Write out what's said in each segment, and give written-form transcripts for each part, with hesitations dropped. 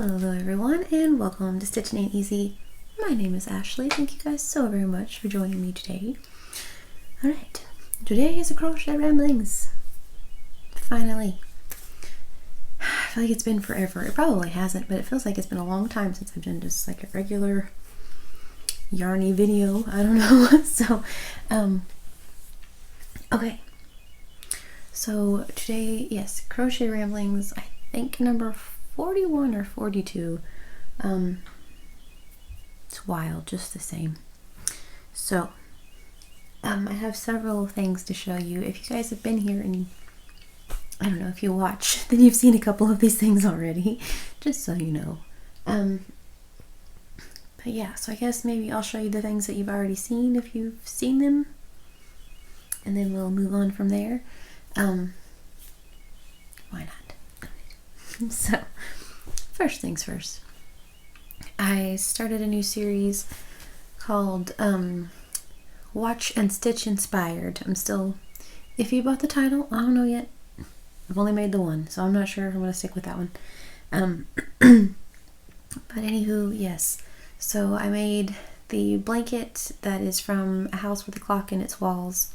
Hello everyone and welcome to Stitching Ain't Easy. My name is Ashley. Thank you guys so very much for joining me today. Alright, today is a Crochet Ramblings. Finally. I feel like it's been forever. It probably hasn't, but it feels like it's been a long time since I've done just like a regular yarny video. I don't know. Okay. So today, yes, Crochet Ramblings, I think number 41 or 42. It's wild, just the same. So, I have several things to show you. If you guys have been here and I don't know if you watch, then you've seen a couple of these things already, just so you know. But yeah, so I guess maybe I'll show you the things that you've already seen if you've seen them, and then we'll move on from there. Why not? So, first things first. I started a new series called Watch and Stitch Inspired. I'm still iffy about the title. I don't know yet. I've only made the one, so I'm not sure if I'm going to stick with that one. But anywho, yes. So I made the blanket that is from A House with a Clock in Its Walls.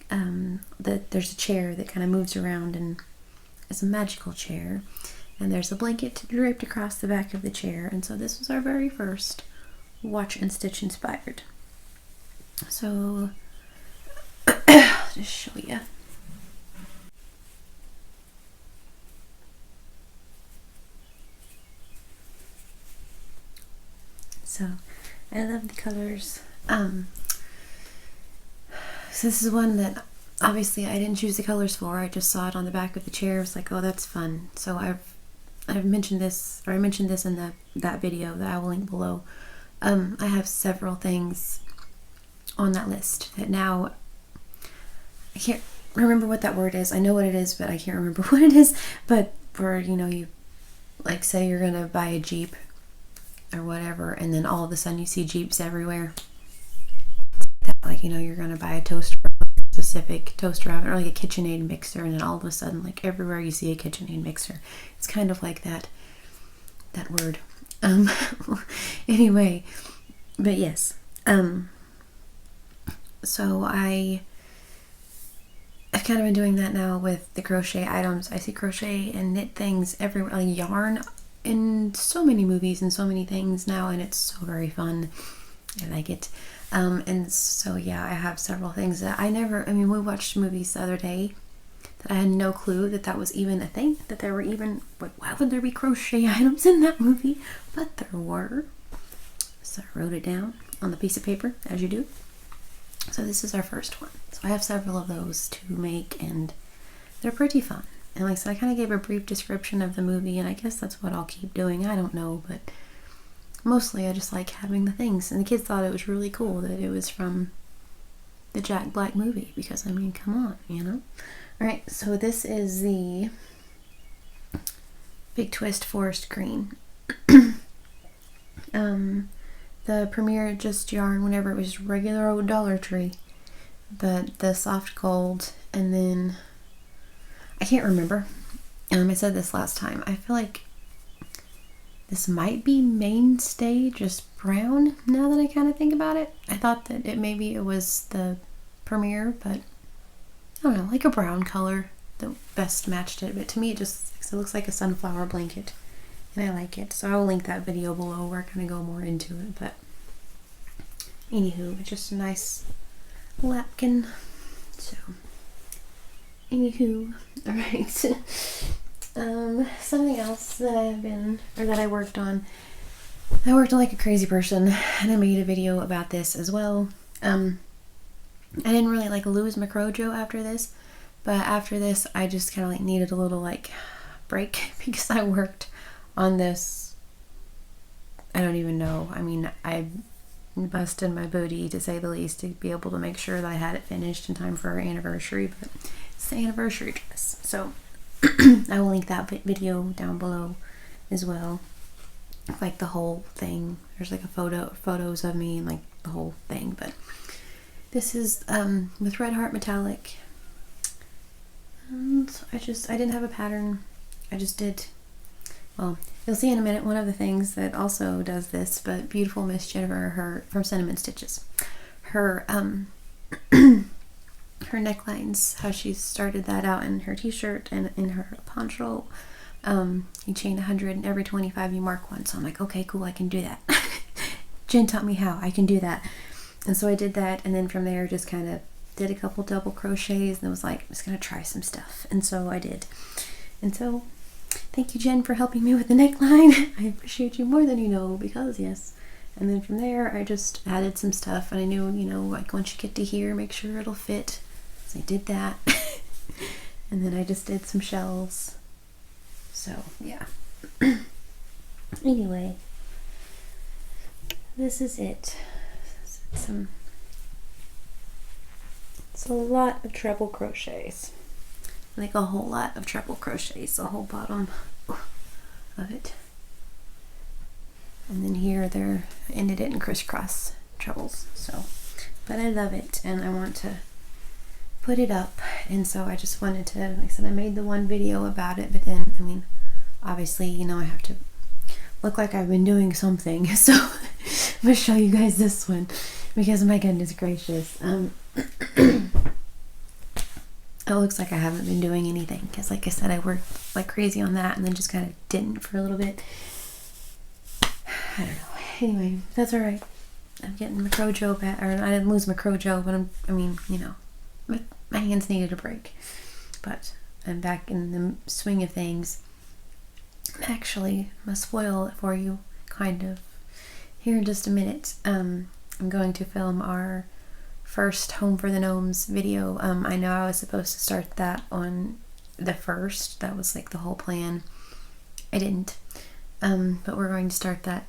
There's a chair that kind of moves around and it's a magical chair. And there's a blanket draped across the back of the chair. And so this was our very first Watch and Stitch Inspired. So, I'll just show you. So, I love the colors. So this is one that obviously I didn't choose the colors for. I just saw it on the back of the chair. I was like, oh, that's fun. So I've mentioned this, or I mentioned this in that video that I will link below. I have several things on that list that now I can't remember what that word is. I know what it is, but I can't remember what it is. But for, you know, you like say you're gonna buy a Jeep or whatever, and then all of a sudden you see Jeeps everywhere. Like, you know, you're gonna buy a toaster, specific toaster oven, or like a KitchenAid mixer, and then all of a sudden, like everywhere you see a KitchenAid mixer. It's kind of like that word. Anyway, but yes. So I've kind of been doing that now with the crochet items. I see crochet and knit things everywhere, like yarn in so many movies and so many things now, and it's so very fun. I like it. And so yeah, I have several things that we watched movies the other day that I had no clue that was even a thing, that there were even, but why would there be crochet items in that movie? But there were. So I wrote it down on the piece of paper, as you do. So this is our first one. So I have several of those to make, and they're pretty fun. And like I said, I kind of gave a brief description of the movie, and I guess that's what I'll keep doing. I don't know, but mostly I just like having the things. And the kids thought it was really cool that it was from the Jack Black movie, because I mean, come on, you know? Alright, so this is the Big Twist Forest Green. The Premier Just yarn whenever it was regular old Dollar Tree. But the soft gold, and then I can't remember. I said this last time. I feel like this might be Mainstay, just brown, now that I kind of think about it. I thought that maybe it was the Premier, but I don't know, like a brown color that best matched it. But to me, it looks like a sunflower blanket, and I like it. So I will link that video below where I kind of go more into it. But anywho, it's just a nice lapkin. So anywho, all right. Something else that I worked on. I worked like a crazy person, and I made a video about this as well. I didn't really like lose my Crojo after this, but after this I just kind of like needed a little like break because I worked on this. I don't even know. I mean, I busted my booty, to say the least, to be able to make sure that I had it finished in time for our anniversary, but it's the anniversary dress. So I will link that video down below as well. Like the whole thing. There's like photos of me and like the whole thing. But this is with Red Heart Metallic. And I didn't have a pattern. I just did, well, You'll see in a minute one of the things that also does this, but beautiful Miss Jennifer, her from Cinnamon Stitches, her her necklines, how she started that out in her t-shirt and in her poncho. You chain 100 and every 25 you mark one. So I'm like, okay, cool, I can do that. Jen taught me how, I can do that. And so I did that, and then from there just kind of did a couple double crochets and was like, I'm just gonna try some stuff. And so I did. And so thank you, Jen, for helping me with the neckline. I appreciate you more than you know, because yes. And then from there I just added some stuff, and I knew, you know, like once you get to here, make sure it'll fit. So I did that. And then I just did some shells. So yeah. Anyway, this is it. It's a lot of treble crochets, like a whole lot of treble crochets, the whole bottom of it. And then here I ended it in crisscross trebles. So, but I love it, and I want to put it up, and so I just wanted to, like I said, I made the one video about it, but then, I mean, obviously, you know, I have to look like I've been doing something, so I'm gonna show you guys this one, because my goodness gracious, it looks like I haven't been doing anything, because like I said, I worked like crazy on that, and then just kind of didn't for a little bit. I don't know. Anyway, that's all right. I'm getting my Crojo back, or I didn't lose my Crojo, but I mean, you know, my hands needed a break, but I'm back in the swing of things. Actually, I'm gonna spoil it for you, kind of, here in just a minute. I'm going to film our first Home for the Gnomes video. I know I was supposed to start that on the 1st. That was like the whole plan. I didn't. But we're going to start that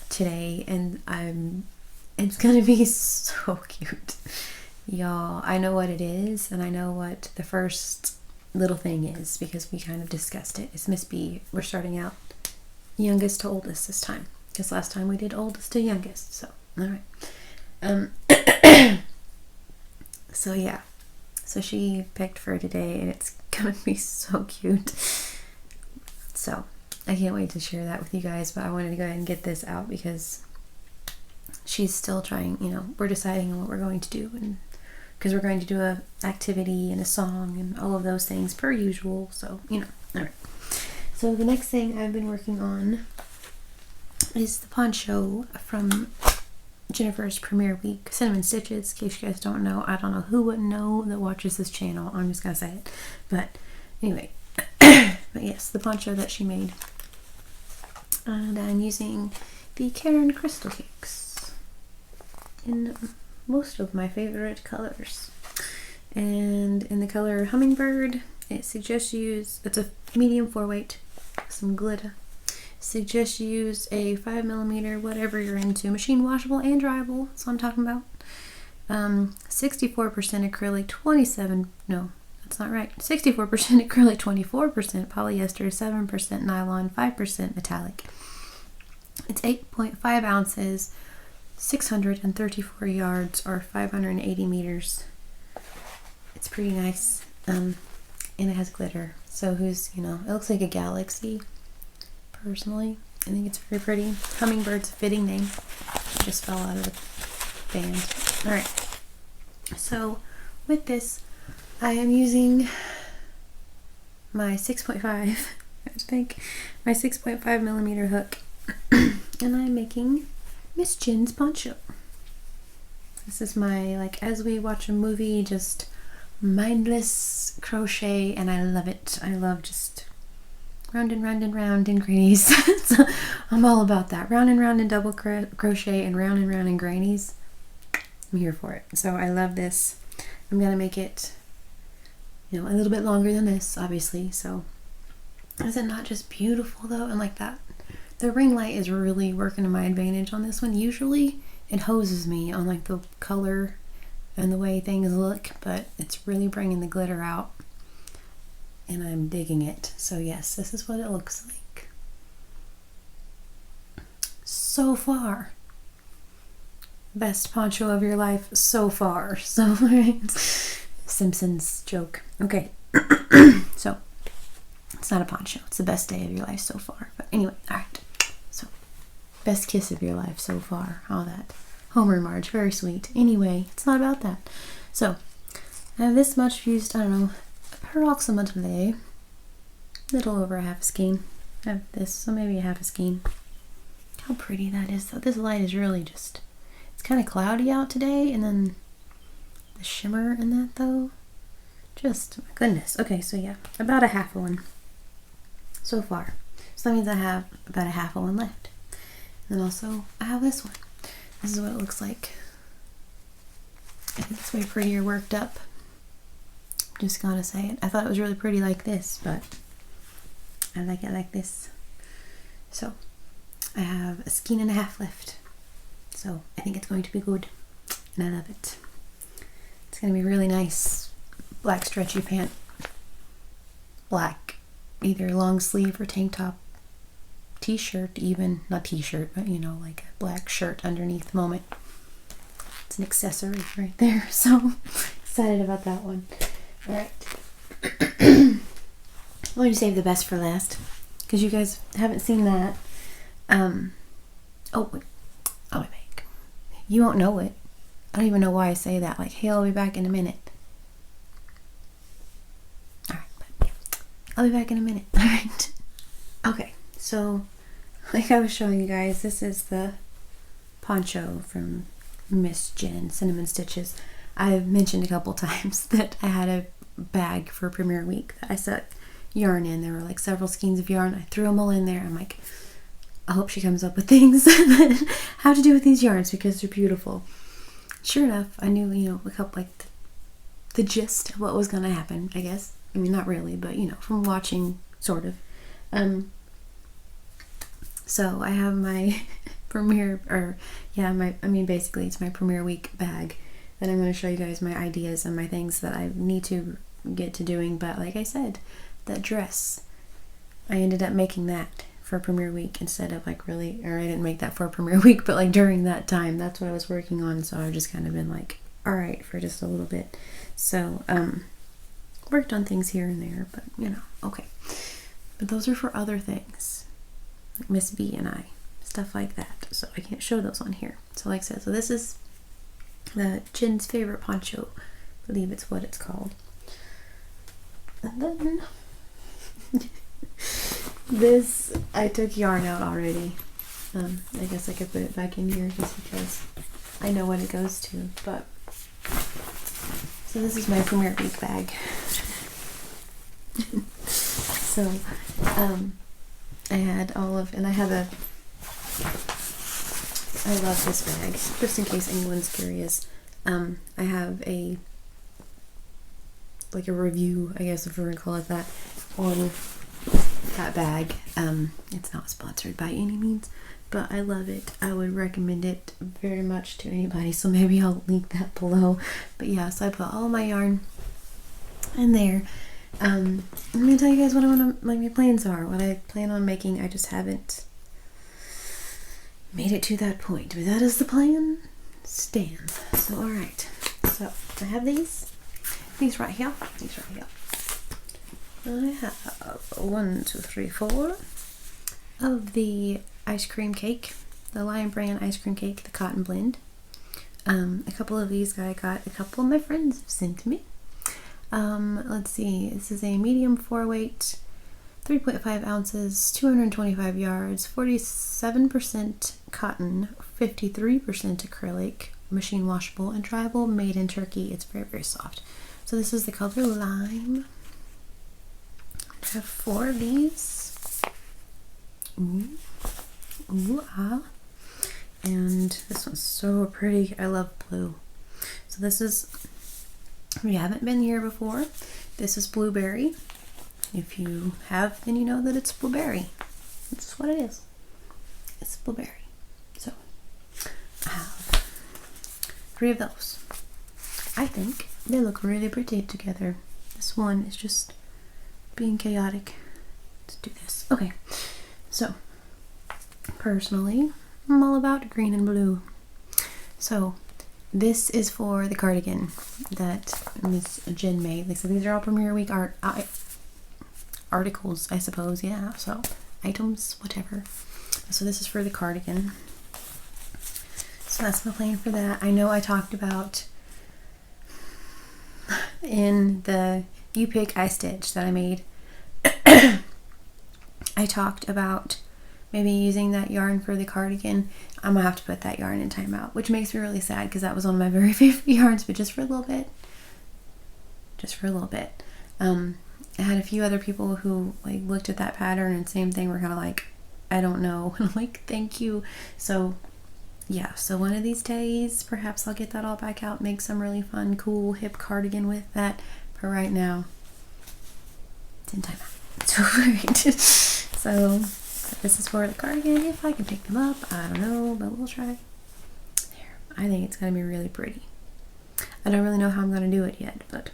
today, and it's gonna be so cute. Y'all, I know what it is, and I know what the first little thing is, because we kind of discussed it. It's Miss B. We're starting out youngest to oldest this time, because last time we did oldest to youngest. So, alright. So yeah. So she picked for today, and it's gonna be so cute. So, I can't wait to share that with you guys, but I wanted to go ahead and get this out because she's still trying, you know, we're deciding on what we're going to do, and because we're going to do a activity and a song and all of those things per usual, so, you know. Alright. So the next thing I've been working on is the poncho from Jennifer's Premiere Week, Cinnamon Stitches. In case you guys don't know, I don't know who wouldn't know that watches this channel, I'm just gonna say it. But anyway, but yes, the poncho that she made. And I'm using the Karen Crystal Cakes in most of my favorite colors. And in the color Hummingbird, it suggests you use, it's a medium 4-weight, some glitter. Suggests you use a 5mm, whatever you're into, machine washable and dryable, that's what I'm talking about. 64% acrylic, 64% acrylic, 24% polyester, 7% nylon, 5% metallic. It's 8.5 ounces, 634 yards, or 580 meters. It's pretty nice, and it has glitter. So who's, you know, it looks like a galaxy. Personally, I think it's very pretty. Hummingbird's a fitting name. It just fell out of the band. Alright, so with this, I am using my 6.5, I think, my 6.5mm hook, and I'm making Miss Jen's poncho. This is my, like, as we watch a movie, just mindless crochet, and I love it. I love just round and round and round in grannies. So I'm all about that. Round and round in double crochet and round in grannies. I'm here for it. So I love this. I'm gonna make it, you know, a little bit longer than this, obviously. So is it not just beautiful though? And like that, the ring light is really working to my advantage on this one. Usually it hoses me on like the color and the way things look, but it's really bringing the glitter out, and I'm digging it. So yes, this is what it looks like so far. Best poncho of your life so far. So Simpsons joke. Okay. So It's not a poncho. It's the best day of your life so far. But anyway, all right. So, best kiss of your life so far. All that. Homer Marge, very sweet. Anyway, it's not about that. So, I have this much used, I don't know, approximately a little over a half a skein. I have this, so maybe a half a skein. How pretty that is, though. This light is really just, it's kind of cloudy out today, and then the shimmer in that, though, just, my goodness. Okay, so yeah, about a half of one so far. So that means I have about a half of one left. And then also, I have this one. This is what it looks like. I think it's way prettier worked up. Just gotta say it. I thought it was really pretty like this, but I like it like this. So, I have a skein and a half left. So, I think it's going to be good. And I love it. It's gonna be really nice black stretchy pant. Black, either long sleeve or tank top. T-shirt even. Not t-shirt, but you know, like a black shirt underneath moment. It's an accessory right there. So, excited about that one. Alright. I'm going to save the best for last, because you guys haven't seen that. Oh, wait. I'll be back. You won't know it. I don't even know why I say that. Like, hey, I'll be back in a minute. Alright, but yeah. I'll be back in a minute. Alright. Okay, so, like I was showing you guys, this is the poncho from Miss Jen, Cinnamon Stitches. I've mentioned a couple times that I had a bag for premiere week that I set yarn in. There were like several skeins of yarn. I threw them all in there. I'm like, I hope she comes up with things that how to do with these yarns because they're beautiful. Sure enough, I knew, you know, a couple, like the gist of what was going to happen, I guess. I mean, not really, but you know, from watching, sort of. So I have my premiere, or yeah, basically it's my premiere week bag. Then I'm going to show you guys my ideas and my things that I need to get to doing. But like I said, that dress, I ended up making that for premiere week instead of like really, or I didn't make that for premiere week, but like during that time, that's what I was working on. So I've just kind of been like, all right, for just a little bit. So, worked on things here and there, but you know, okay. But those are for other things, like Miss B and I, stuff like that. So I can't show those on here. So like I said, so this is the Jen's favorite poncho. I believe it's what it's called. And then this, I took yarn out already. I guess I could put it back in here just because I know what it goes to. But so this is my premiere week bag. So I had all of, and I have a, I love this bag, just in case anyone's curious. I have a, like a review, I guess if we're gonna call it that, on that bag. It's not sponsored by any means, but I love it. I would recommend it very much to anybody, so maybe I'll link that below. But yeah, so I put all my yarn in there. I'm gonna tell you guys what I want to, like my plans are, what I plan on making. I just haven't made it to that point, but that is the plan. Stands. So alright, so I have these right here, I have 1, 2, 3, 4 of the ice cream cake, the Lion Brand ice cream cake, the cotton blend. A couple of these I got a couple of my friends sent to me. Let's see, this is a medium 4-weight, 3.5 ounces, 225 yards, 47% cotton, 53% acrylic, machine washable and dryable, made in Turkey. It's very, very soft. So this is the color Lime. I have 4 of these. Ooh. Ooh, ah. And this one's so pretty. I love blue. So this is, if you haven't been here before, this is blueberry. If you have, then you know that it's blueberry. That's what it is. It's blueberry. So I have 3 of those. I think they look really pretty together. This one is just being chaotic. Let's do this. Okay, so personally, I'm all about green and blue. So this is for the cardigan that Miss Jen made. Like, so these are all premiere week art articles, I suppose. Yeah, so items, whatever. So this is for the cardigan. So that's my plan for that. I know I talked about in the You Pick, I Stitch that I made, I talked about maybe using that yarn for the cardigan. I'm gonna have to put that yarn in timeout, which makes me really sad because that was one of my very favorite yarns, but just for a little bit. Just for a little bit. I had a few other people who like looked at that pattern and same thing, were kind of like, I don't know. And I'm like, thank you. So yeah, so one of these days, perhaps I'll get that all back out, make some really fun, cool, hip cardigan with that. But right now, it's in timeout. So, right. So this is for the cardigan. If I can pick them up, I don't know, but we'll try. There. I think it's gonna be really pretty. I don't really know how I'm gonna do it yet, but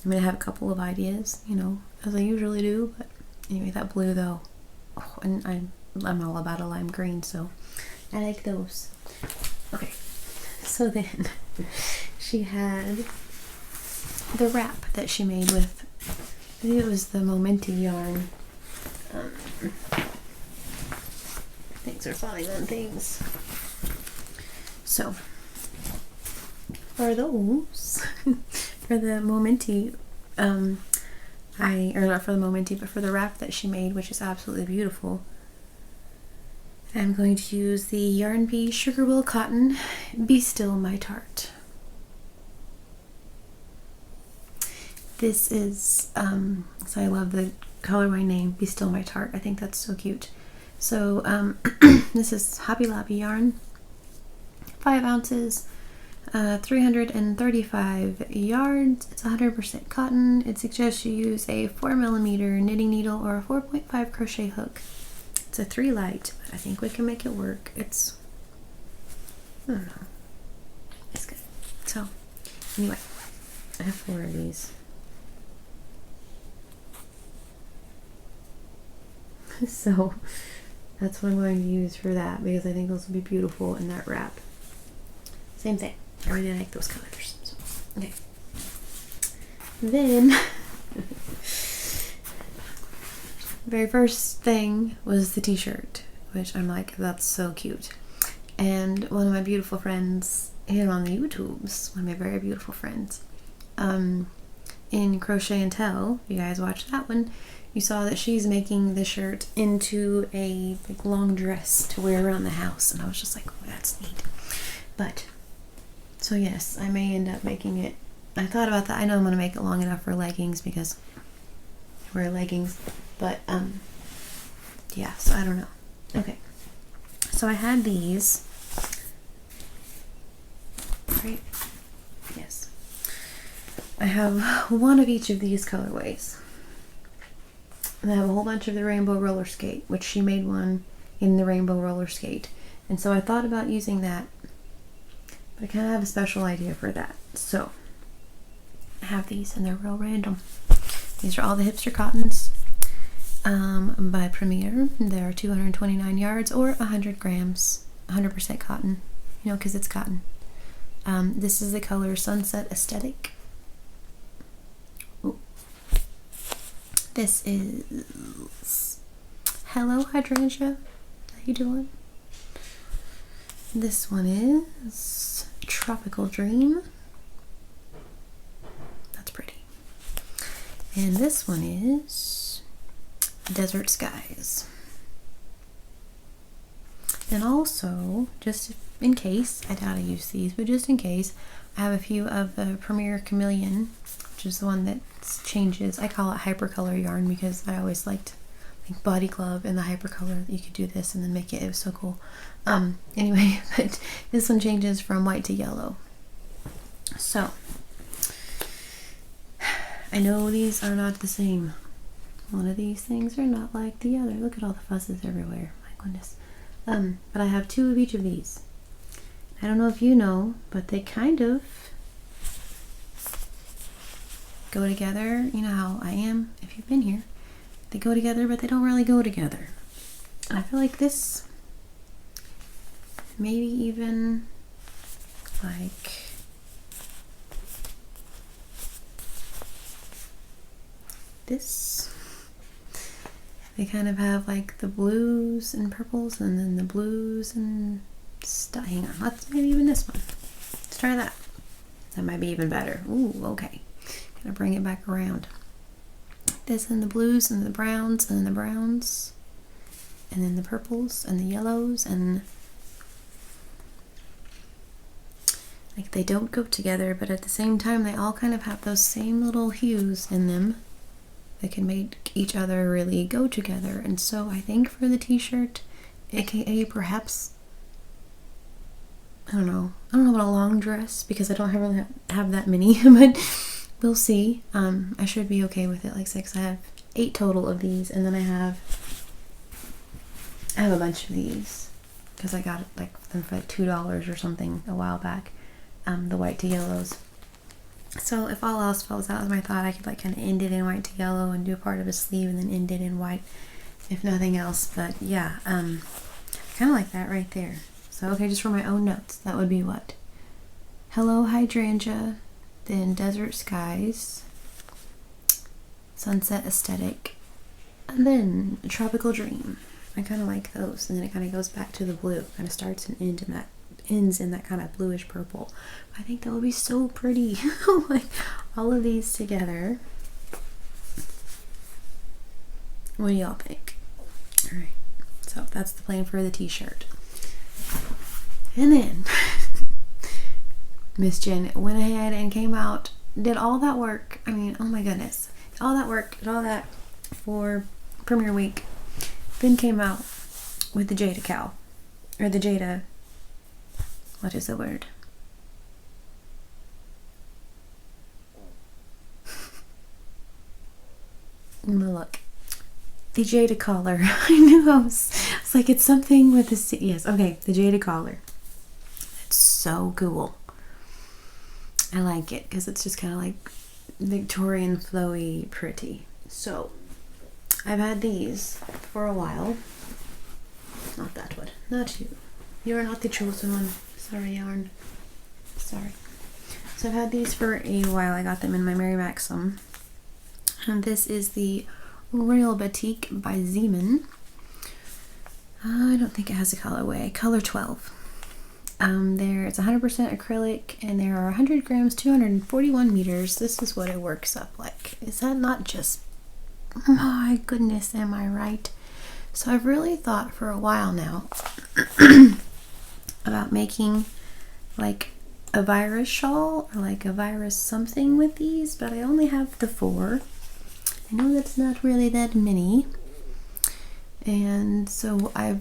I'm gonna have a couple of ideas, you know, as I usually do. But anyway, that blue though, oh, and I'm all about a lime green, so I like those. Okay, so then she had the wrap that she made with, I think it was the Momenti yarn. Things are falling on things. So for those, for the Momenti, or not for the Momenti, but for the wrap that she made, which is absolutely beautiful, I'm going to use the Yarn Bee Sugar Will Cotton Be Still My Tart. This is, so I love the colorway name, Be Still My Tart. I think that's so cute. So this is Hobby Lobby yarn, 5 ounces, 335 yards. It's 100% cotton. It suggests you use a 4mm knitting needle or a 4.5 crochet hook. It's a 3 light, but I think we can make it work. It's, I don't know, it's good. So anyway, I have 4 of these. So that's what I'm going to use for that, because I think those will be beautiful in that wrap. Same thing. I really like those colors. So, okay. Then, very first thing was the t-shirt, which I'm like, that's so cute. And one of my beautiful friends here on the YouTubes, one of my very beautiful friends, in Crochet and Tell, if you guys watched that one, you saw that she's making the shirt into a like long dress to wear around the house, and I was just like, oh, that's neat. But so yes, I may end up making it. I thought about that. I know I'm gonna make it long enough for leggings because I wear leggings, but yeah, so I don't know. Okay, so I had these, right? Yes, I have one of each of these colorways. And I have a whole bunch of the rainbow roller skate, which she made one in the rainbow roller skate. And so I thought about using that, but I kind of have a special idea for that. So I have these, and they're real random. These are all the hipster cottons by Premier. They're 229 yards or 100 grams, 100% cotton, you know, because it's cotton. This is the color Sunset Aesthetic. This is Hello Hydrangea. How you doing? This one is Tropical Dream. That's pretty. And this one is Desert Skies. And also, just in case, I doubt I use these, but just in case, I have a few of the Premier Chameleon, which is the one that changes. I call it hypercolor yarn because I always liked like Body Glove and the hypercolor. You could do this and then make it. It was so cool. Anyway, but this one changes from white to yellow. So I know these are not the same. One of these things are not like the other. Look at all the fusses everywhere. My goodness. But I have 2 of each of these. I don't know if you know, but they kind of go together. You know how I am, if you've been here. They go together, but they don't really go together. And I feel like this, maybe even like this. They kind of have like the blues and purples and then the blues and stuff. Hang on, let's maybe even this one. Let's try that. That might be even better. Ooh, okay. Gonna bring it back around. This and the blues and the browns and then the browns and then the purples and the yellows, and like they don't go together, but at the same time they all kind of have those same little hues in them that can make each other really go together. And so I think for the t-shirt, aka perhaps, I don't know about a long dress because I don't really have that many, but we'll see. I should be okay with it. Like 6, I have 8 total of these, and then I have a bunch of these because I got like them for like $2 or something a while back. The white to yellows. So if all else falls out, as my thought, I could like kind of end it in white to yellow and do a part of a sleeve and then end it in white, if nothing else. But yeah, kind of like that right there. So okay, just for my own notes, that would be what? Hello Hydrangea, then Desert Skies, Sunset Aesthetic, and then Tropical Dream. I kind of like those, and then it kind of goes back to the blue. Kind of starts and ends in that kind of bluish purple. I think that would be so pretty. Like all of these together. What do y'all think? All right, so that's the plan for the t-shirt. And then Miss Jen went ahead and came out, did all that work. I mean, oh my goodness, all that work, did all that for premiere week, then came out with the Jada cowl, or the Jada, what is the word? Look, the Jada collar. I knew I was like, it's something with the C. Yes, okay, the Jada collar. It's so cool. I like it because it's just kind of like Victorian, flowy, pretty. So I've had these for a while. Not that one. Not you. You are not the chosen one. Sorry, yarn. Sorry. So I've had these for a while. I got them in my Mary Maxim. And this is the Royal Batik by Zeeman. I don't think it has a colorway. Color 12. It's 100% acrylic, and there are 100 grams, 241 meters. This is what it works up like. Is that not just... My goodness, am I right? So I've really thought for a while now about making like a virus shawl or like a virus something with these, but I only have the 4. I know that's not really that many, and so I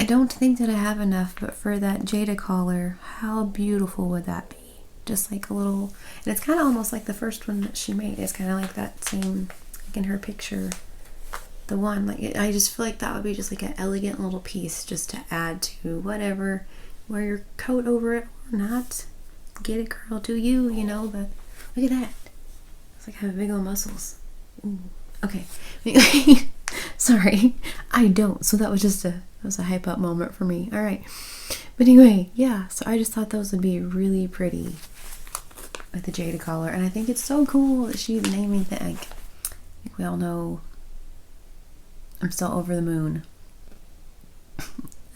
don't think that I have enough. But for that Jada collar, how beautiful would that be? Just like a little, and it's kind of almost like the first one that she made. It's kind of like that same, like in her picture, the one, like I just feel like that would be just like an elegant little piece just to add to whatever, wear your coat over it or not. Get it, girl, do you, you know. But look at that. It's like I have big old muscles. Ooh. Okay. Sorry, I don't. So that was just that was a hype up moment for me. All right. But anyway, yeah. So I just thought those would be really pretty with the Jada collar, and I think it's so cool that she's naming the egg. I think we all know I'm still over the moon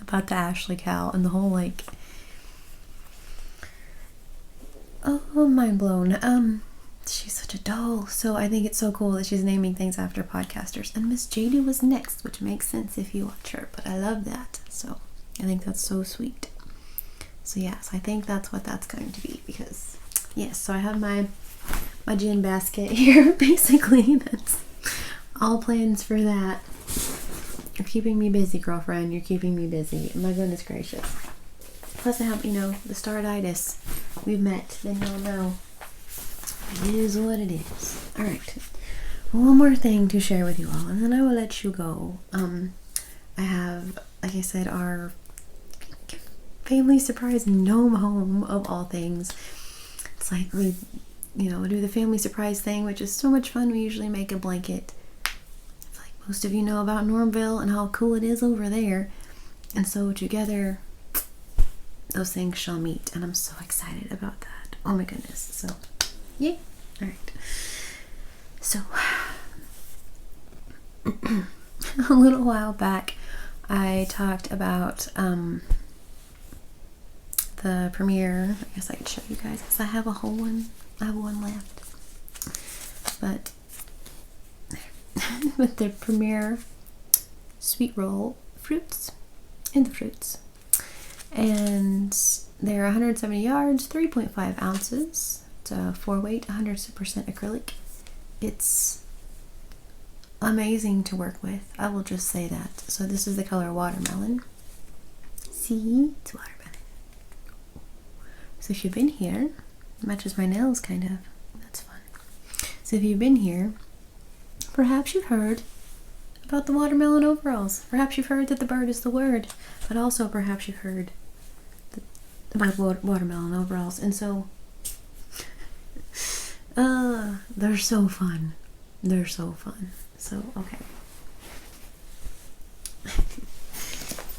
about the Ashley cow and the whole like, oh, mind blown. She's such a doll. So I think it's so cool that she's naming things after podcasters. And Miss Jada was next, which makes sense if you watch her. But I love that. So I think that's so sweet. So yes, I think that's what that's going to be. Because yes, so I have my gin basket here. Basically, that's all plans for that. You're keeping me busy, girlfriend. You're keeping me busy. My goodness gracious. Plus I have, the starditis. We've met. Then you'll know. It is what it is. Alright. One more thing to share with you all, and then I will let you go. I have, like I said, our family surprise gnome home of all things. It's like we, do the family surprise thing, which is so much fun. We usually make a blanket. It's like most of you know about Normville and how cool it is over there. And so together, those things shall meet. And I'm so excited about that. Oh my goodness. So... yeah. All right. So a little while back, I talked about the premiere. I guess I could show you guys because I have a whole one. I have one left. But with the premiere sweet roll fruits in the fruits. And they're 170 yards, 3.5 ounces. It's a 4-weight, 100% acrylic. It's amazing to work with. I will just say that. So this is the color watermelon. See? It's watermelon. So if you've been here, it matches my nails kind of. That's fun. So if you've been here, perhaps you've heard about the watermelon overalls. Perhaps you've heard that the bird is the word, but also perhaps you've heard about watermelon overalls. And so, they're so fun. They're so fun. So, okay.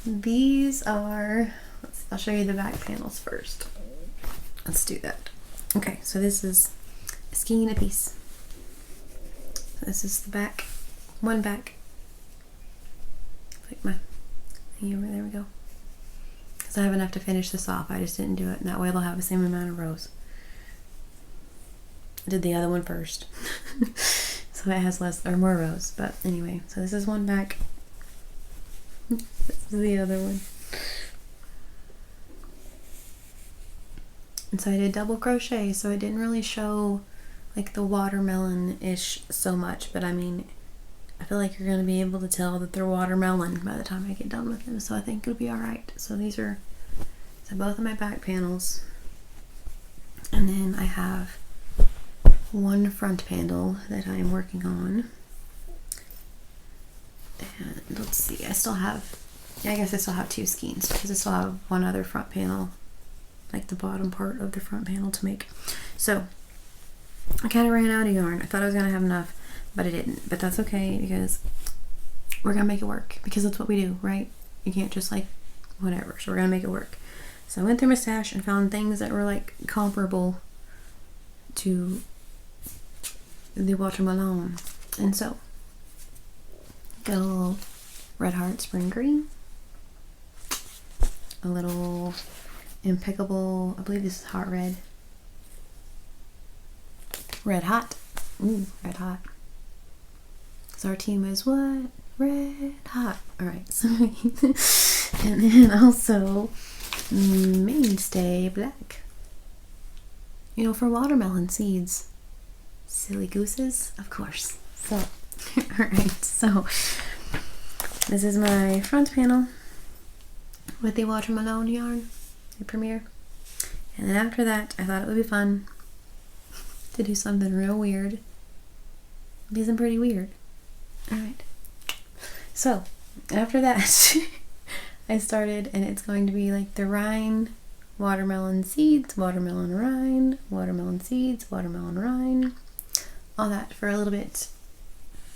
These are, I'll show you the back panels first. Let's do that. Okay, so this is a skein a piece. So this is the back, one back. Like my thingy over there we go. Because I have enough to finish this off. I just didn't do it, and that way they'll have the same amount of rows. I did the other one first. So it has less or more rows. But anyway, so this is one back. This is the other one. And so I did double crochet, so it didn't really show like the watermelon-ish so much, but I mean, I feel like you're going to be able to tell that they're watermelon by the time I get done with them, so I think it'll be alright. So these are both of my back panels, and then I have one front panel that I'm working on. And let's see, I guess I still have two skeins because I still have one other front panel, like the bottom part of the front panel to make. So I kind of ran out of yarn. I thought I was gonna have enough, but I didn't. But that's okay because we're gonna make it work, because that's what we do, right? You can't just like whatever. So we're gonna make it work. So I went through my stash and found things that were like comparable to the watermelon. And so got a little Red Heart Spring Green, a little Impeccable, I believe this is Hot Red. Red Hot. Ooh, Red Hot. So our team is what? Red Hot. Alright, so and then also Mainstay Black. You know, for watermelon seeds. Silly gooses, of course. So, alright, so this is my front panel with the watermelon yarn. Premiere. And then after that, I thought it would be fun to do something real weird. Because I'm pretty weird. Alright. So, after that, I started, and it's going to be like the rind, watermelon seeds, watermelon rind, watermelon seeds, watermelon rind, all that for a little bit.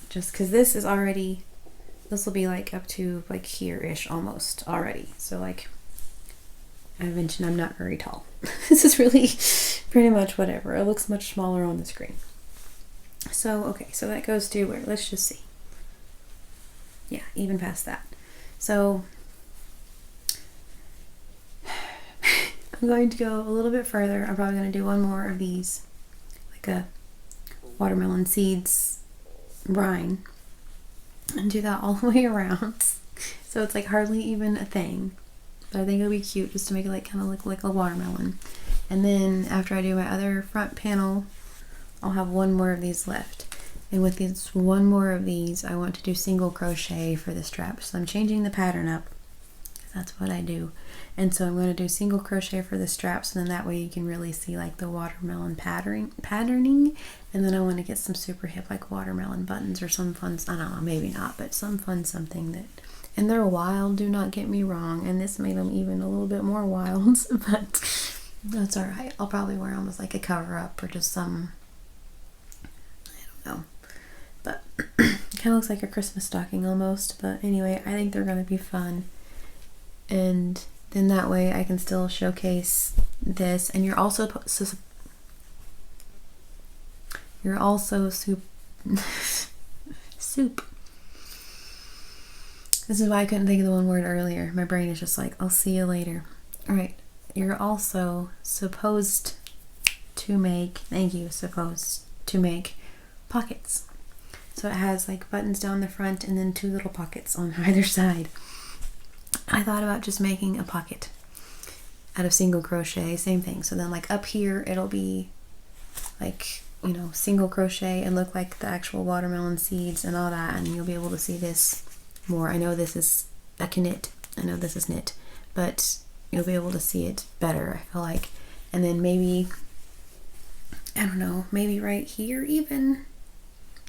Just because this will be like up to like here-ish almost already. So like, I mentioned I'm not very tall. This is really pretty much whatever. It looks much smaller on the screen. So, okay, so that goes to where? Let's just see. Yeah, even past that. So, I'm going to go a little bit further. I'm probably going to do one more of these, like a watermelon seeds rind, and do that all the way around. So it's like hardly even a thing. But I think it'll be cute just to make it like kind of look like a watermelon. And then after I do my other front panel, I'll have one more of these left. And with this one more of these, I want to do single crochet for the strap. So I'm changing the pattern up. That's what I do. And so I'm going to do single crochet for the straps, and then that way you can really see like the watermelon patterning. And then I want to get some super hip like watermelon buttons or some fun, I don't know, maybe not, but some fun something that. And they're wild, do not get me wrong, and this made them even a little bit more wild, but that's alright. I'll probably wear them as like a cover-up or just some, I don't know. But it kind of looks like a Christmas stocking almost, but anyway, I think they're going to be fun. And then that way I can still showcase this, and you're also soup This is why I couldn't think of the one word earlier. My brain is just like, I'll see you later. All right. You're also supposed to make, supposed to make pockets. So it has like buttons down the front and then 2 little pockets on either side. I thought about just making a pocket out of single crochet, same thing. So then like up here, it'll be like, you know, single crochet and look like the actual watermelon seeds and all that. And you'll be able to see this more. I know this is a knit. I know this is knit, but you'll be able to see it better, I feel like. And then maybe, I don't know, maybe right here even,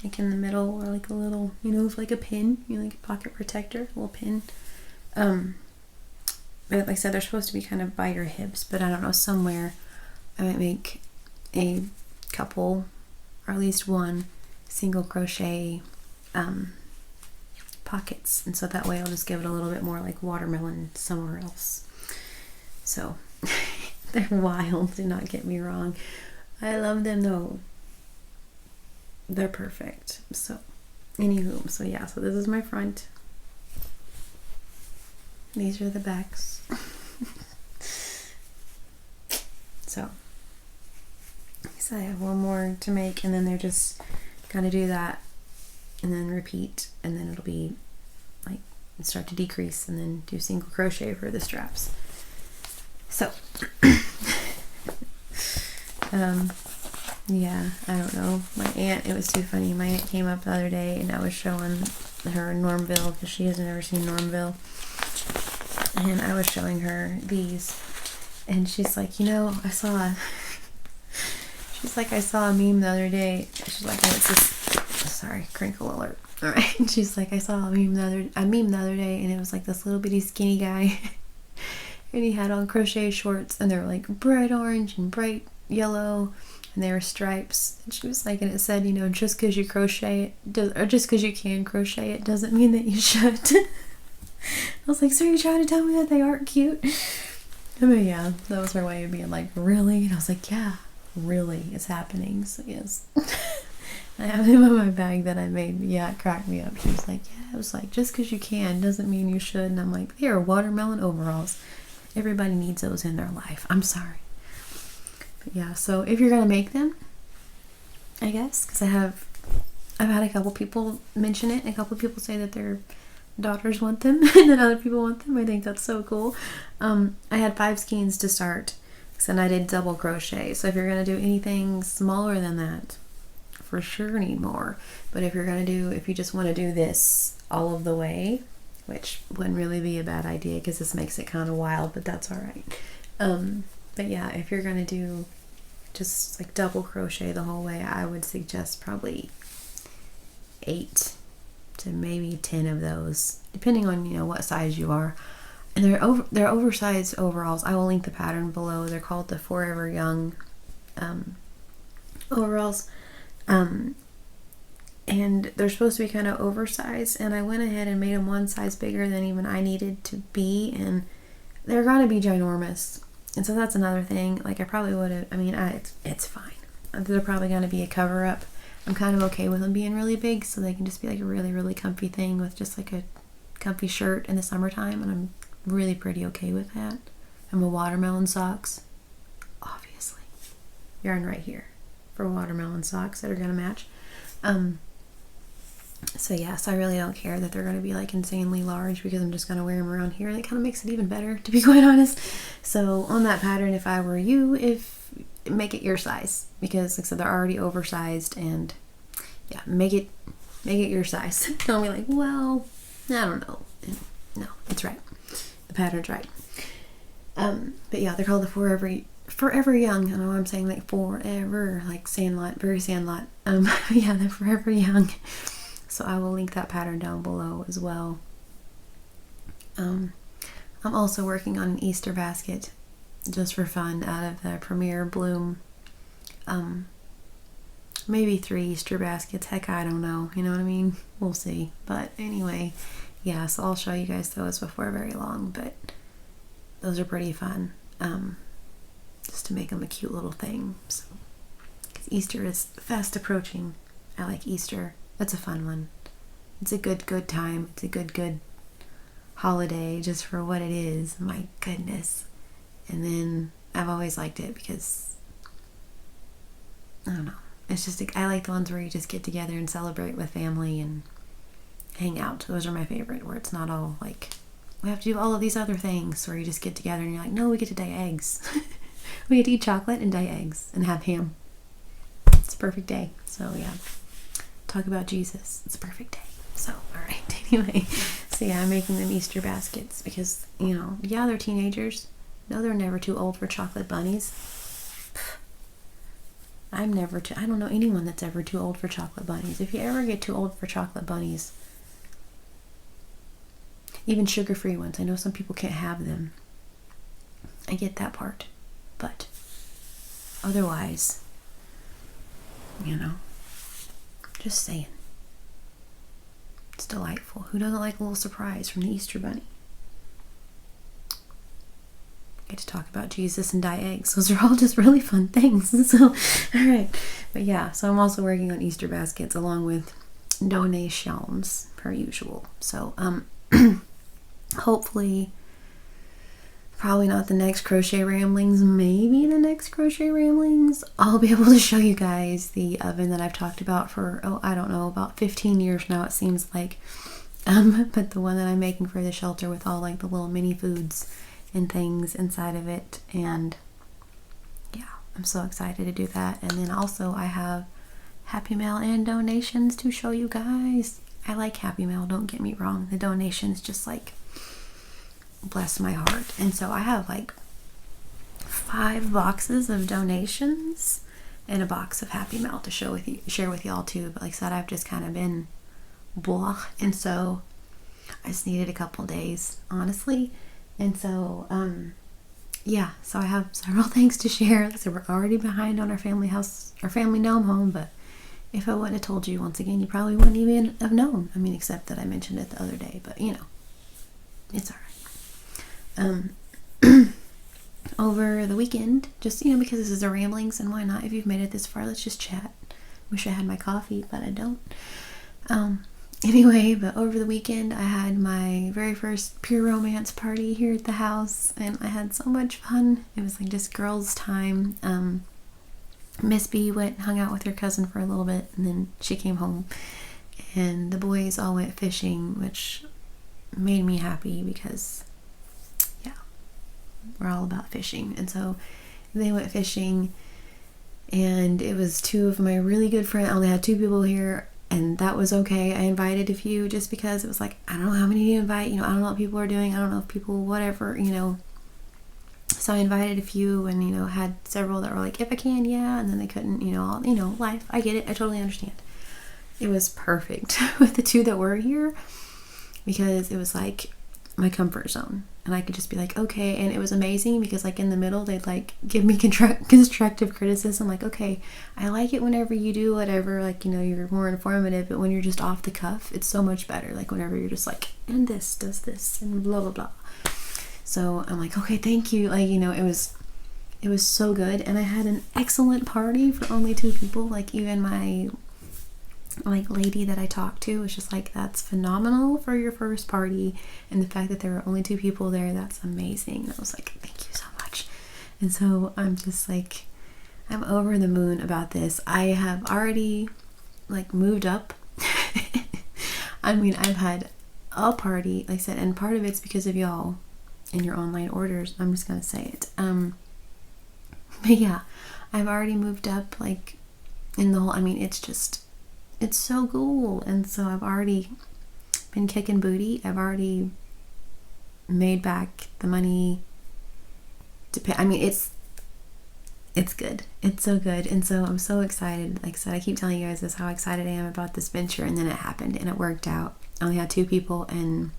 like in the middle, or like a little, you know, like a pin, you know, like a pocket protector, a little pin. But like I said, they're supposed to be kind of by your hips, but I don't know, somewhere I might make a couple, or at least one, single crochet pockets, and so that way I'll just give it a little bit more like watermelon somewhere else. So they're wild, do not get me wrong. I love them though. They're perfect. So anywho, so yeah, so this is my front. These are the backs. So I have one more to make, and then they're just gonna do that and then repeat, and then it'll be like start to decrease and then do single crochet for the straps. So yeah, I don't know, my aunt, it was too funny, my aunt came up the other day and I was showing her Normville because she has never seen Normville, and I was showing her these, and she's like, you know, I saw a meme the other day. She's like, and it's this, sorry, crinkle alert. All right. She's like, I saw a meme the other day, and it was like this little bitty skinny guy, and he had on crochet shorts, and they were like bright orange and bright yellow, and they were stripes. And she was like, and it said, you know, just because you crochet it, or just because you can crochet it, doesn't mean that you should. I was like, so you're trying to tell me that they aren't cute? I mean, yeah, that was her way of being like, really? And I was like, yeah, really, it's happening. So yes. I have him in my bag that I made. Yeah, it cracked me up. She was like, yeah, it was like, just because you can doesn't mean you should. And I'm like, they are watermelon overalls. Everybody needs those in their life. I'm sorry. But yeah, so if you're going to make them, I guess, because I've had a couple people mention it, and a couple people say that their daughters want them, and then other people want them. I think that's so cool. I had 5 skeins to start, and I did double crochet. So if you're going to do anything smaller than that, for sure need more. But if you just want to do this all of the way, which wouldn't really be a bad idea because this makes it kind of wild, but that's all right. But yeah, if you're going to do just like double crochet the whole way, I would suggest probably 8 to maybe 10 of those, depending on, you know, what size you are. And they're oversized overalls. I will link the pattern below. They're called the Forever Young overalls. And they're supposed to be kind of oversized, and I went ahead and made them one size bigger than even I needed to be, and they're gonna be ginormous. And so that's another thing. Like, I probably would have, it's fine. They're probably gonna be a cover up. I'm kind of okay with them being really big, so they can just be like a really, really comfy thing with just like a comfy shirt in the summertime, and I'm really pretty okay with that. And my watermelon socks, obviously. Yarn right here for watermelon socks that are gonna match. So yeah, so I really don't care that they're gonna be like insanely large, because I'm just gonna wear them around here. That kind of makes it even better, to be quite honest. So on that pattern, if I were you, make it your size, because like I said, they're already oversized, and yeah, make it your size. Don't be like, well, I don't know. No, it's right. The pattern's right. But yeah, they're called the Forever Young. I know I'm saying like forever, like Sandlot, very Sandlot. Yeah, they're Forever Young. So I will link that pattern down below as well. I'm also working on an Easter basket, just for fun, out of the Premier Bloom. Maybe 3 Easter baskets. Heck, I don't know. You know what I mean? We'll see. But anyway, yeah, so I'll show you guys those before very long, but those are pretty fun. Just to make them a cute little thing. So, 'cause Easter is fast approaching. I like Easter. That's a fun one. It's a good time. It's a good holiday just for what it is. My goodness. And then I've always liked it because, I don't know, it's just, I like the ones where you just get together and celebrate with family and hang out. Those are my favorite, where it's not all like, we have to do all of these other things, where you just get together and you're like, no, we get to dye eggs. We get to eat chocolate and dye eggs and have ham. It's a perfect day. So yeah, talk about Jesus. It's a perfect day. So, all right. Anyway, so yeah, I'm making them Easter baskets because, you know, yeah, they're teenagers. No, they're never too old for chocolate bunnies. I don't know anyone that's ever too old for chocolate bunnies. If you ever get too old for chocolate bunnies, even sugar-free ones, I know some people can't have them. I get that part. But otherwise, you know, just saying. It's delightful. Who doesn't like a little surprise from the Easter bunny? Get to talk about Jesus and dye eggs. Those are all just really fun things. So, alright. But yeah, so I'm also working on Easter baskets along with donations per usual. So, hopefully, probably not the next Crochet Ramblings, maybe the next Crochet Ramblings, I'll be able to show you guys the oven that I've talked about for, I don't know, about 15 years now, it seems like. But the one that I'm making for the shelter with all like the little mini foods and things inside of it. And yeah, I'm so excited to do that. And then also I have Happy Mail and donations to show you guys. I like Happy Mail, don't get me wrong. The donations just like bless my heart. And so I have like 5 boxes of donations and a box of Happy Mail to share with y'all too. But like I said, I've just kind of been blah, and so I just needed a couple days, honestly. And so yeah, so I have several things to share. Like I said, we're already behind on our family gnome home, but if I wouldn't have told you, once again, you probably wouldn't even have known. I mean, except that I mentioned it the other day, but you know, it's alright. Over the weekend, just, you know, because this is a ramblings, and why not? If you've made it this far, let's just chat. Wish I had my coffee, but I don't. Anyway, but over the weekend, I had my very first pure romance party here at the house, and I had so much fun. It was like just girls' time. Miss B hung out with her cousin for a little bit, and then she came home, and the boys all went fishing, which made me happy because, yeah, we're all about fishing. And so they went fishing, and it was 2 of my really good friends. I only had 2 people here, and that was okay. I invited a few just because it was like, I don't know how many to invite, you know, I don't know what people are doing, I don't know if people, whatever, you know. So I invited a few, and, you know, had several that were like, if I can, yeah, and then they couldn't, you know, life, I get it, I totally understand. It was perfect with the 2 that were here, because it was like my comfort zone, and I could just be like, okay. And it was amazing because like in the middle, they'd like give me constructive criticism, like, okay, I like it whenever you do whatever, like, you know, you're more informative, but when you're just off the cuff, it's so much better, like whenever you're just like, and this does this and blah blah blah. So I'm like, okay, thank you. Like, you know, it was so good, and I had an excellent party for only 2 people. Like, even my like lady that I talked to was just like, that's phenomenal for your first party, and the fact that there were only 2 people there, that's amazing. And I was like, thank you so much. And so I'm just like, I'm over the moon about this. I have already like moved up. I mean, I've had a party, like I said, and part of it's because of y'all and your online orders. I'm just gonna say it. But yeah, I've already moved up, like, in the whole, I mean, it's so cool. And so I've already been kicking booty. I've already made back the money to pay. I mean, it's good. It's so good. And so I'm so excited. Like I said, I keep telling you guys this, how excited I am about this venture, and then it happened and it worked out. I only had 2 people and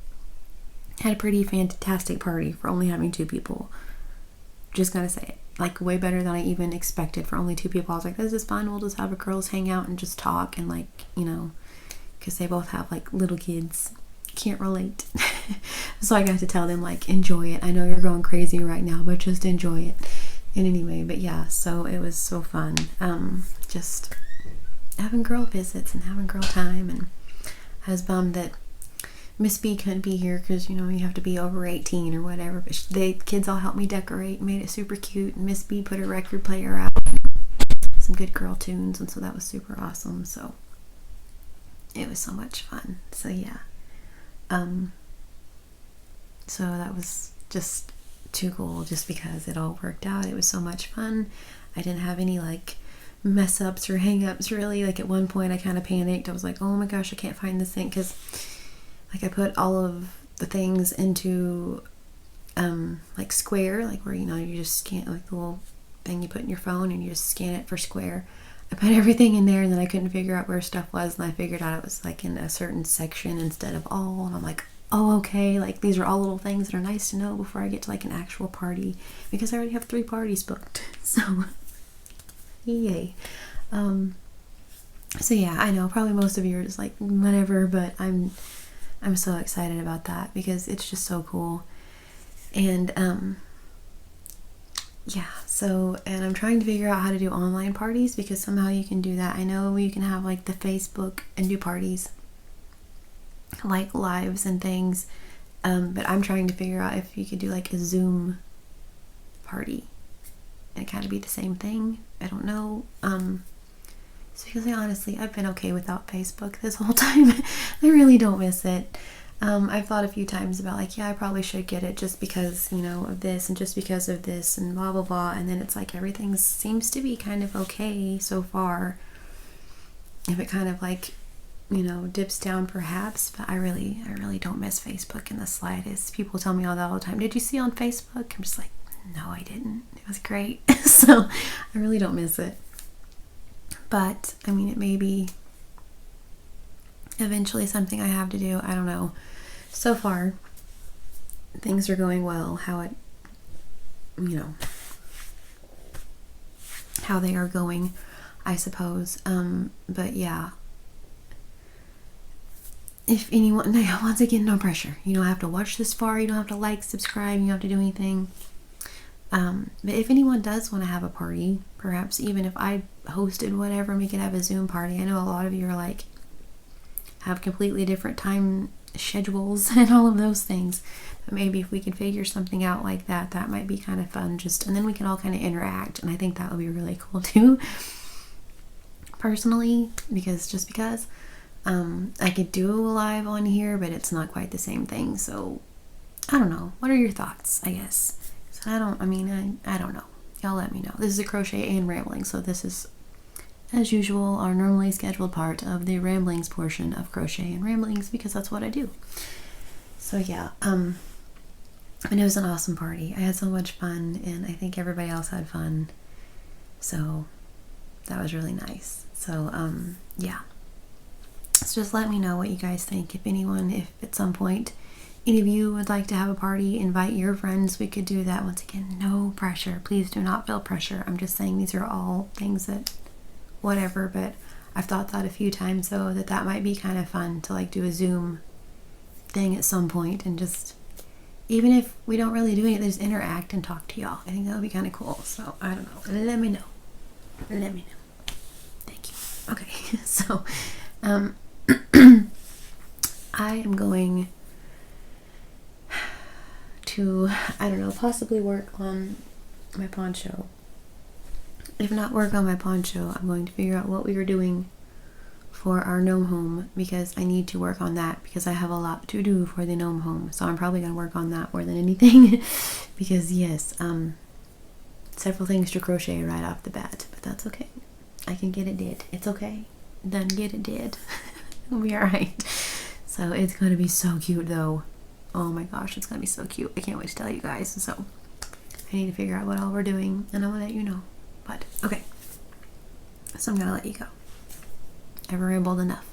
had a pretty fantastic party for only having 2 people. Just gotta say it. Like, way better than I even expected for only 2 people. I was like, this is fun. We'll just have a girls hang out and just talk, and like, you know, because they both have like little kids. Can't relate. So I got to tell them, like, enjoy it. I know you're going crazy right now, but just enjoy it. And anyway, but yeah, so it was so fun. Just having girl visits and having girl time. And I was bummed that Miss B couldn't be here because, you know, you have to be over 18 or whatever. But the kids all helped me decorate, made it super cute. And Miss B put a record player out, some good girl tunes, and so that was super awesome. So it was so much fun. So yeah, so that was just too cool, just because it all worked out. It was so much fun. I didn't have any like mess ups or hang ups really. Like at one point I kind of panicked. I was like, oh my gosh, I can't find this thing, because like I put all of the things into like Square, like where, you know, you just scan like the little thing you put in your phone and you just scan it for Square. I put everything in there, and then I couldn't figure out where stuff was, and I figured out it was like in a certain section instead of all, and I'm like, oh okay, like these are all little things that are nice to know before I get to like an actual party, because I already have 3 parties booked. So yay. So yeah, I know probably most of you are just like whatever, but I'm so excited about that because it's just so cool. And yeah, so, and I'm trying to figure out how to do online parties, because somehow you can do that. I know you can have like the Facebook and do parties, like lives and things, but I'm trying to figure out if you could do like a Zoom party and kind of be the same thing. I don't know. So because honestly, I've been okay without Facebook this whole time. I really don't miss it. I've thought a few times about like, yeah, I probably should get it just because, you know, of this and just because of this and blah blah blah, and then it's like everything seems to be kind of okay so far. If it kind of like, you know, dips down perhaps, but I really don't miss Facebook in the slightest. People tell me all that all the time. Did you see on Facebook? I'm just like, no, I didn't. It was great. So I really don't miss it. But I mean, it may be eventually something I have to do. I don't know. So far, things are going well. How it, you know, how they are going, I suppose. But yeah. If anyone, once again, no pressure. You don't have to watch this far. You don't have to like, subscribe. You don't have to do anything. But if anyone does want to have a party, perhaps even if I hosted whatever, we could have a Zoom party. I know a lot of you are like, have completely different time schedules and all of those things. But maybe if we could figure something out like that, that might be kind of fun. And then we can all kind of interact. And I think that would be really cool too. Personally, because I could do a live on here, but it's not quite the same thing. So I don't know. What are your thoughts, I guess? So I don't know. Y'all let me know. This is a Crochet and Rambling, so this is, as usual, our normally scheduled part of the Ramblings portion of Crochet and Ramblings, because that's what I do. So yeah, and it was an awesome party. I had so much fun, and I think everybody else had fun. So that was really nice. So yeah. So just let me know what you guys think. If at some point any of you would like to have a party, invite your friends, we could do that. Once again, no pressure. Please do not feel pressure. I'm just saying these are all things that whatever, but I've thought that a few times though, that might be kind of fun to like do a Zoom thing at some point, and just, even if we don't really do anything, just interact and talk to y'all. I think that would be kind of cool. So I don't know. Let me know. Thank you. Okay. So I am going to, I don't know, possibly work on my poncho. If not work on my poncho, I'm going to figure out what we are doing for our gnome home, because I need to work on that, because I have a lot to do for the gnome home. So I'm probably going to work on that more than anything. Because yes, several things to crochet right off the bat, but that's okay. I can get it did. It's okay. Done get it did. It'll be alright. So it's going to be so cute though. Oh my gosh, it's going to be so cute. I can't wait to tell you guys. So I need to figure out what all we're doing, and I'm going to let you know. But okay, so I'm going to let you go. I've rambled enough.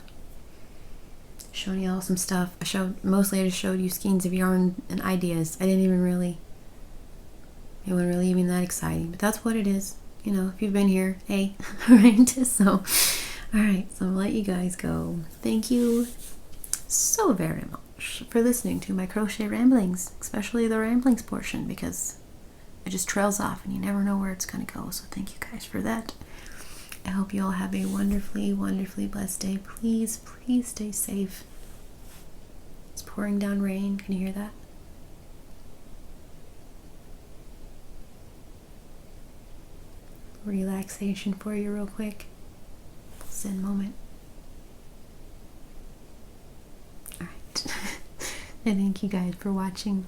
Showing you all some stuff. I just showed you skeins of yarn and ideas. It wasn't really even that exciting, but that's what it is. You know, if you've been here, hey, right? So, alright, so I'll let you guys go. Thank you so very much for listening to my crochet ramblings, especially the ramblings portion, because it just trails off and you never know where it's going to go. So thank you guys for that. I hope you all have a wonderfully, wonderfully blessed day. Please, please stay safe. pouring down rain. Can you hear that? Relaxation for you real quick. Zen moment. Alright. And thank you guys for watching.